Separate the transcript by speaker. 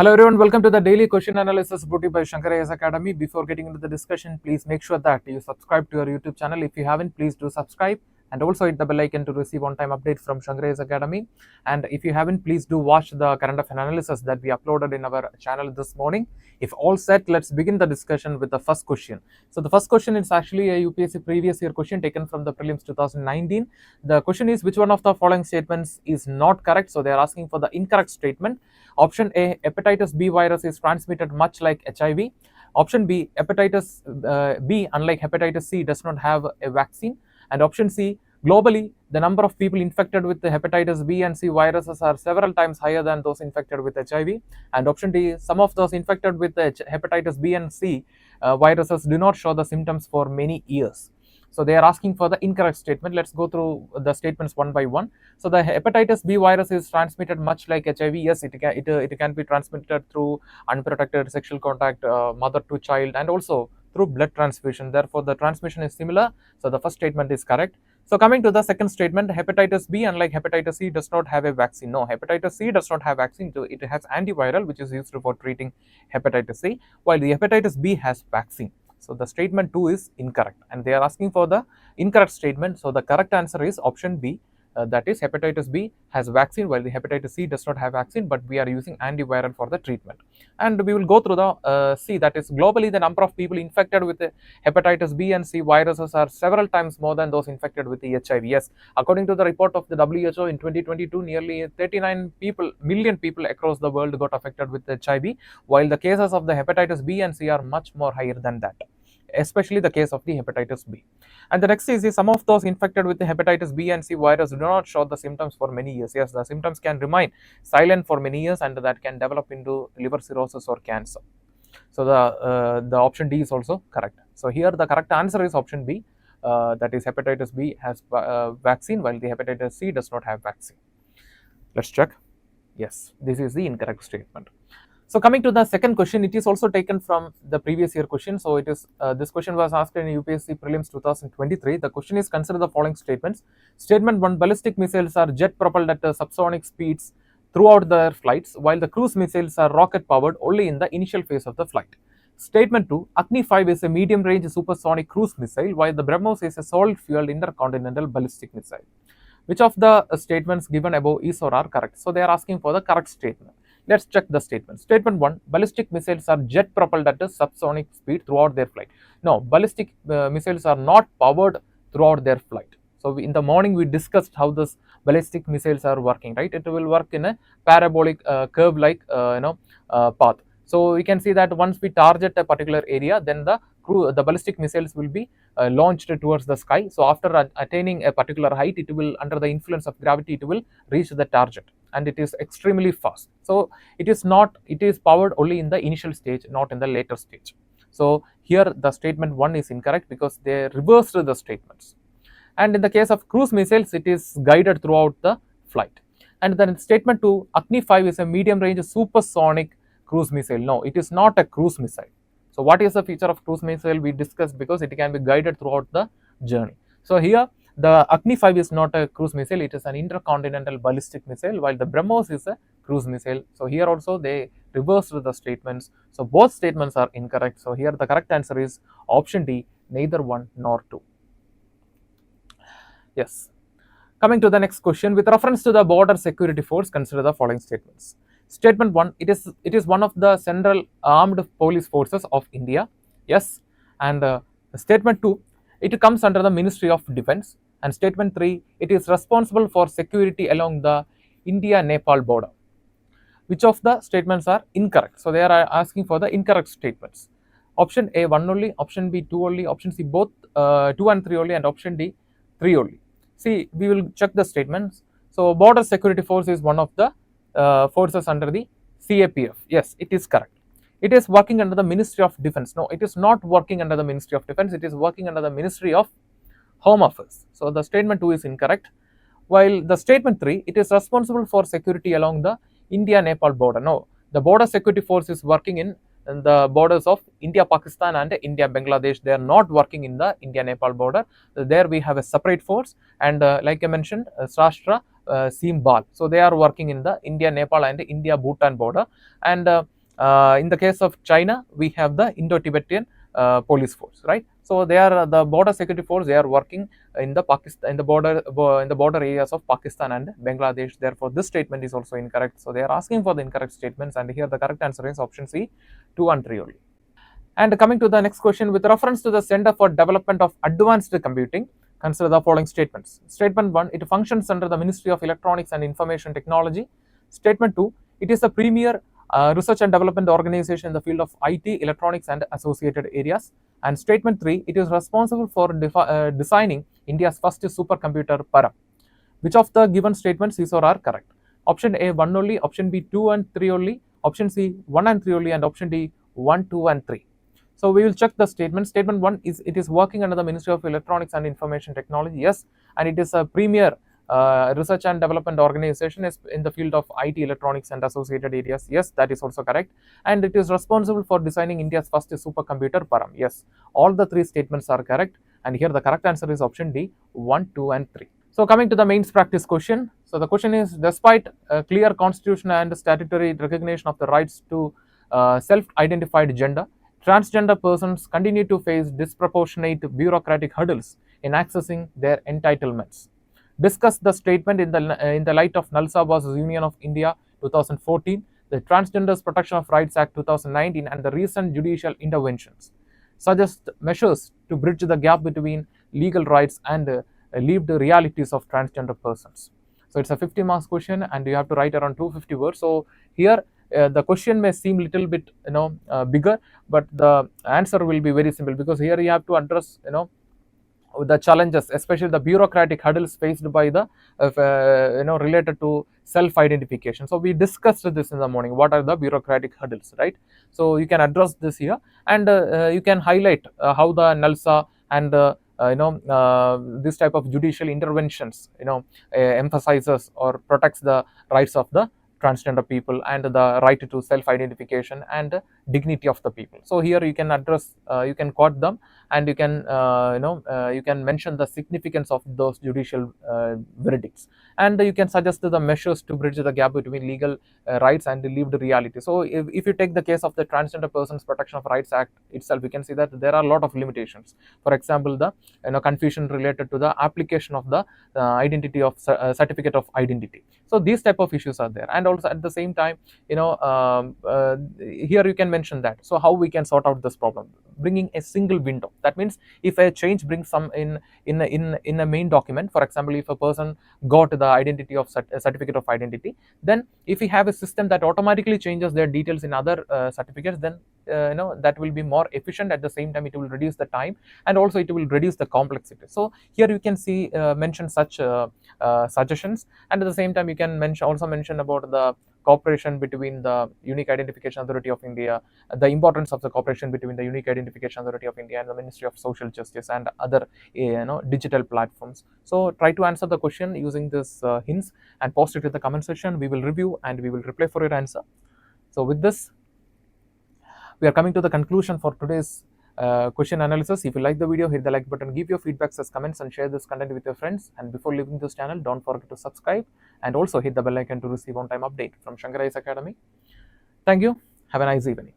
Speaker 1: Hello everyone, welcome to the daily question analysis brought to you by Shankar IAS Academy. Before getting into the discussion, please make sure that you subscribe to our YouTube channel. If you haven't, please do subscribe and also hit the bell icon to receive on-time update from Shankar IAS Academy. And if you haven't, please do watch the current affair analysis that we uploaded in our channel this morning. If all set, let's begin the discussion with the first question. So the first question is actually a UPSC previous year question taken from the prelims 2019. The question is, which one of the following statements is not correct? So they are asking for the incorrect statement. Option A, hepatitis B virus is transmitted much like HIV. Option B, hepatitis B, unlike hepatitis C, does not have a vaccine. And option C, globally, the number of people infected with the hepatitis B and C viruses are several times higher than those infected with HIV. And option D, some of those infected with the hepatitis B and C viruses do not show the symptoms for many years. So they are asking for the incorrect statement. Let's go through the statements one by one. So the hepatitis B virus is transmitted much like HIV. Yes, it can be transmitted through unprotected sexual contact, mother to child, and also through blood transfusion. Therefore, the transmission is similar. So the first statement is correct. So coming to the second statement, hepatitis B, unlike hepatitis C, does not have a vaccine. No, hepatitis C does not have vaccine. It has antiviral, which is used for treating hepatitis C, while the hepatitis B has vaccine. So the statement 2 is incorrect, and they are asking for the incorrect statement. So the correct answer is option B, that is hepatitis B has vaccine while the hepatitis C does not have vaccine, but we are using antiviral for the treatment. And we will go through the C, that is globally the number of people infected with the hepatitis B and C viruses are several times more than those infected with the HIV. Yes, according to the report of the WHO in 2022, nearly 39 million people across the world got affected with HIV, while the cases of the hepatitis B and C are much more higher than that, especially the case of the hepatitis B. And the next is some of those infected with the hepatitis B and C virus do not show the symptoms for many years. Yes, the symptoms can remain silent for many years, and that can develop into liver cirrhosis or cancer. So the option D is also correct. So here the correct answer is option B, that is hepatitis B has vaccine while the hepatitis C does not have vaccine. Let's check. Yes, this is the incorrect statement. So coming to the second question, it is also taken from the previous year question. So it is this question was asked in UPSC prelims 2023. The question is, consider the following statements. Statement 1, ballistic missiles are jet propelled at subsonic speeds throughout their flights, while the cruise missiles are rocket powered only in the initial phase of the flight. Statement 2, Agni 5 is a medium range supersonic cruise missile, while the BrahMos is a solid fueled intercontinental ballistic missile. Which of the statements given above is or are correct? So they are asking for the correct statement. Let's check the statement. Statement 1, ballistic missiles are jet propelled at a subsonic speed throughout their flight. No, ballistic missiles are not powered throughout their flight. So in the morning we discussed how this ballistic missiles are working, right? It will work in a parabolic curve like path. So we can see that once we target a particular area, then the ballistic missiles will be launched towards the sky. So after attaining a particular height, it will, under the influence of gravity, it will reach the target, and it is extremely fast. So it is powered only in the initial stage, not in the later stage. So here the statement 1 is incorrect because they reversed the statements. And in the case of cruise missiles, it is guided throughout the flight. And then statement 2, Agni 5 is a medium range supersonic cruise missile. No, it is not a cruise missile. So what is the feature of cruise missile? We discussed because it can be guided throughout the journey. So here the Agni 5 is not a cruise missile, it is an intercontinental ballistic missile, while the BrahMos is a cruise missile. So here also they reversed the statements. So both statements are incorrect. So here the correct answer is option D, neither 1 nor 2. Yes. Coming to the next question, with reference to the border security force, consider the following statements. Statement 1, it is one of the central armed police forces of India. Yes. And statement 2, it comes under the Ministry of Defence. And statement 3, it is responsible for security along the India-Nepal border. Which of the statements are incorrect? So they are asking for the incorrect statements. Option A 1 only, option B 2 only, option C both 2 and 3 only, and option D 3 only. See, we will check the statements. So border security force is one of the forces under the CAPF. Yes, it is correct. It is working under the Ministry of Defence. No, it is not working under the Ministry of Defence. It is working under the Ministry of Home Affairs. So the statement 2 is incorrect. While the statement 3, it is responsible for security along the India-Nepal border. No, the border security force is working in the borders of India, Pakistan and India, Bangladesh. They are not working in the India-Nepal border. There we have a separate force, and like I mentioned, Sashtra seem ball. So they are working in the India, Nepal and India Bhutan border. And in the case of China, we have the Indo-Tibetan police force, right? So they are the border security force. They are working in the Pakistan, in the border areas of Pakistan and Bangladesh. Therefore, this statement is also incorrect. So they are asking for the incorrect statements, and here the correct answer is option C, 2 and 3 only. And coming to the next question, with reference to the Center for Development of Advanced Computing, consider the following statements. Statement 1, it functions under the Ministry of Electronics and Information Technology. Statement 2, it is a premier research and development organization in the field of IT, electronics and associated areas. And statement 3, it is responsible for designing India's first supercomputer Param. Which of the given statements is or are correct? Option A, 1 only, option B, 2 and 3 only, option C, 1 and 3 only, and option D, 1, 2 and 3. So we will check the statement. Statement 1 is it is working under the Ministry of Electronics and Information Technology. Yes, and it is a premier research and development organization in the field of IT, electronics and associated areas. Yes, that is also correct. And it is responsible for designing India's first supercomputer Param. Yes, all the 3 statements are correct. And here the correct answer is option D, 1, 2 and 3. So coming to the mains practice question. So the question is, despite clear constitutional and statutory recognition of the rights to self-identified gender, transgender persons continue to face disproportionate bureaucratic hurdles in accessing their entitlements. Discuss the statement in the light of Nalsa vs. Union of India 2014, the Transgenders Protection of Rights Act 2019, and the recent judicial interventions. Suggest measures to bridge the gap between legal rights and lived realities of transgender persons. So it's a 50 marks question, and you have to write around 250 words. So here the question may seem little bit bigger, but the answer will be very simple, because here you have to address the challenges, especially the bureaucratic hurdles faced by the related to self-identification. So we discussed this in the morning. What are the bureaucratic hurdles, right? So you can address this here, and you can highlight how the NALSA and this type of judicial interventions emphasizes or protects the rights of the transgender people and the right to self-identification and dignity of the people. So here you can address, you can quote them, and you can you can mention the significance of those judicial verdicts, and you can suggest the measures to bridge the gap between legal rights and lived reality. So if you take the case of the Transgender Persons Protection of Rights Act itself, we can see that there are a lot of limitations. For example, the confusion related to the application of the identity of certificate of identity. So these type of issues are there, and also at the same time here you can mention that. So how we can sort out this problem? Bringing a single window. That means if a change brings some in a main document, for example, if a person got the identity of certificate of identity, then if we have a system that automatically changes their details in other certificates, then that will be more efficient. At the same time, it will reduce the time, and also it will reduce the complexity. So here you can see mention such suggestions, and at the same time you can also mention about the cooperation between the Unique Identification Authority of India, the importance of the cooperation between the Unique Identification Authority of India and the Ministry of Social Justice and other digital platforms. So try to answer the question using this hints and post it in the comment section. We will review and we will reply for your answer. So with this, we are coming to the conclusion for today's question analysis. If you like the video, hit the like button, give your feedbacks as comments, and share this content with your friends. And before leaving this channel, don't forget to subscribe and also hit the bell icon to receive on-time update from Shankar IAS Academy. Thank you. Have a nice evening.